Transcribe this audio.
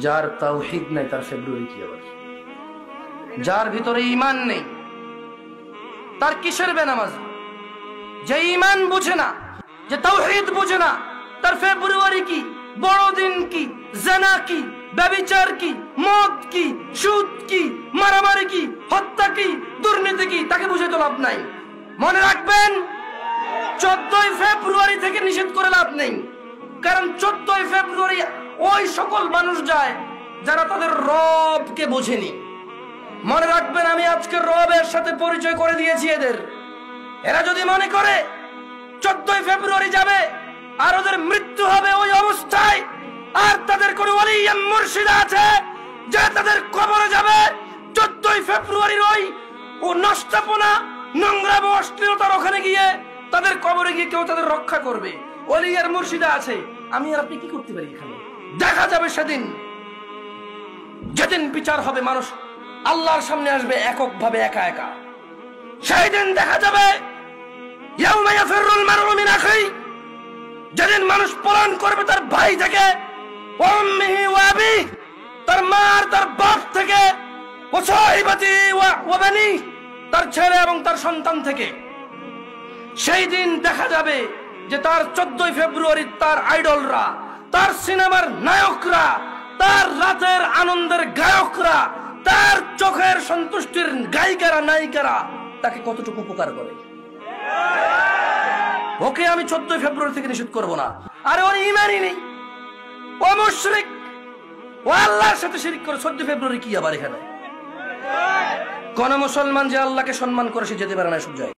যার তাওহীদ নাই তার ফেব্রুয়ারি কি আবার? যার ভিতরে ঈমান নেই তার কিসের বেনামাজ? যে ঈমান বুঝে না, যে তাওহীদ বুঝে না, তার ফেব্রুয়ারি কি, বড়দিন কি, জিনা কি, ব্যভিচার কি, মদ কি, সুদ কি, মারামারি কি, হত্যা কি, দুর্নীতি কি, তাকে বুঝে তো লাভ নাই। মনে রাখবেন 14 ফেব্রুয়ারি থেকে নিষেধ করে লাভ নেই, কারণ 14 ফেব্রুয়ারি ওই সকল মানুষ যায় যারা তাদের রবকে বোঝেনি। মনে রাখবেন আমি আজকে রবের সাথে পরিচয় করে দিয়েছি এদের। এরা যদি মনে করে 14 ফেব্রুয়ারি যাবে আর ওদের মৃত্যু হবে ওই অবস্থায়, আর তাদের কোন ওলি মুর্শিদ আছে যে তাদের কবরে যাবে 14 ফেব্রুয়ারির ওই ও নষ্টপনা নোংরা এবং অশ্লীলতার ওখানে গিয়ে তাদের কবরে গিয়ে কেউ তাদের রক্ষা করবে, ওলি আর মুর্শিদা আছে, আমি আর আপনি কি করতে পারি? এখানে দেখা যাবে সেদিন, যেদিন বিচার হবে, মানুষ আল্লাহর সামনে আসবে এককভাবে, একা একা। সেই দিন দেখা যাবে ইয়াউমা ইয়াফিরুল মারউ মিন আখিহি, যেদিন মানুষ পলায়ন করবে তার ভাই থেকে, ওয়া উম্মিহি ওয়া আবিহি, তার মা আর তার বাপ থেকে, ওয়া সাহিবাতি ওয়া বানি, তার ছেলে এবং তার সন্তান থেকে। সেই দিন দেখা যাবে যে তার 14 ফেব্রুয়ারি তার আইডলরা, তার সিনেমার নায়করা, তার রাতের আনন্দের গায়করা, তার চোখের সন্তুষ্টির গায়িকারা নায়িকারা তাকে কতটুকু উপকার করে। ওকে আমি 14 ফেব্রুয়ারি থেকে নিষেধ করব না। আরে ওর ঈমানই নেই, ও মুশরিক, ও আল্লাহর সাথে শিরক করে। 14 ফেব্রুয়ারি কি আবার এখানে? কোন মুসলমান যে আল্লাহকে সম্মান করে সে যেতে পারে না সব জায়গায়।